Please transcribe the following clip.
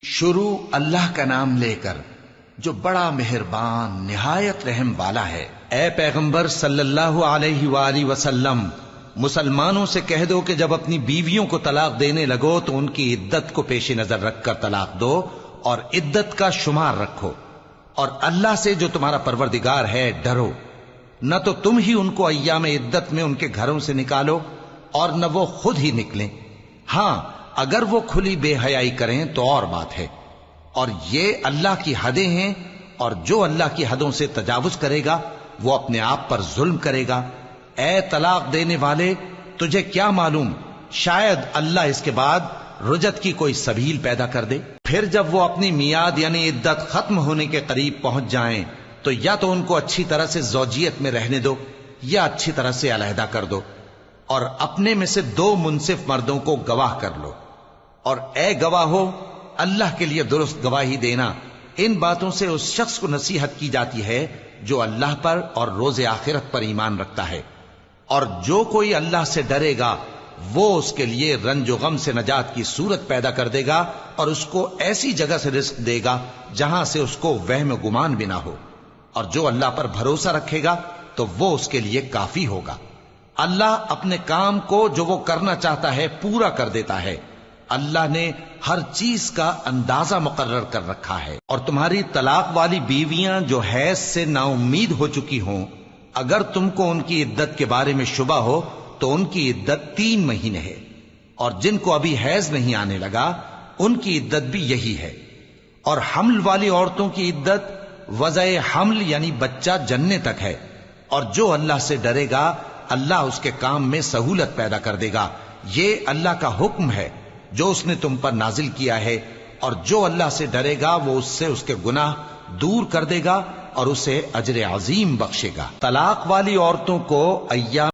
شروع اللہ کا نام لے کر جو بڑا مہربان نہایت رحم والا ہے۔ اے پیغمبر صلی اللہ علیہ وآلہ وسلم، مسلمانوں سے کہہ دو کہ جب اپنی بیویوں کو طلاق دینے لگو تو ان کی عدت کو پیش نظر رکھ کر طلاق دو اور عدت کا شمار رکھو، اور اللہ سے جو تمہارا پروردگار ہے ڈرو۔ نہ تو تم ہی ان کو ایام عدت میں ان کے گھروں سے نکالو اور نہ وہ خود ہی نکلیں، ہاں اگر وہ کھلی بے حیائی کریں تو اور بات ہے، اور یہ اللہ کی حدیں ہیں، اور جو اللہ کی حدوں سے تجاوز کرے گا وہ اپنے آپ پر ظلم کرے گا۔ اے طلاق دینے والے، تجھے کیا معلوم شاید اللہ اس کے بعد رجعت کی کوئی سبیل پیدا کر دے۔ پھر جب وہ اپنی میعاد یعنی عدت ختم ہونے کے قریب پہنچ جائیں تو یا تو ان کو اچھی طرح سے زوجیت میں رہنے دو یا اچھی طرح سے علیحدہ کر دو، اور اپنے میں سے 2 منصف مردوں کو گواہ کر لو، اور اے گواہو اللہ کے لیے درست گواہی دینا۔ ان باتوں سے اس شخص کو نصیحت کی جاتی ہے جو اللہ پر اور روز آخرت پر ایمان رکھتا ہے، اور جو کوئی اللہ سے ڈرے گا وہ اس کے لیے رنج و غم سے نجات کی صورت پیدا کر دے گا، اور اس کو ایسی جگہ سے رزق دے گا جہاں سے اس کو وہم و گمان بھی نہ ہو، اور جو اللہ پر بھروسہ رکھے گا تو وہ اس کے لیے کافی ہوگا۔ اللہ اپنے کام کو جو وہ کرنا چاہتا ہے پورا کر دیتا ہے۔ اللہ نے ہر چیز کا اندازہ مقرر کر رکھا ہے۔ اور تمہاری طلاق والی بیویاں جو حیض سے نا امید ہو چکی ہوں، اگر تم کو ان کی عدت کے بارے میں شبہ ہو تو ان کی عدت 3 مہینے ہے، اور جن کو ابھی حیض نہیں آنے لگا ان کی عدت بھی یہی ہے۔ اور حمل والی عورتوں کی عدت وضع حمل یعنی بچہ جننے تک ہے، اور جو اللہ سے ڈرے گا اللہ اس کے کام میں سہولت پیدا کر دے گا۔ یہ اللہ کا حکم ہے جو اس نے تم پر نازل کیا ہے، اور جو اللہ سے ڈرے گا وہ اس سے اس کے گناہ دور کر دے گا اور اسے اجر عظیم بخشے گا۔ طلاق والی عورتوں کو ایام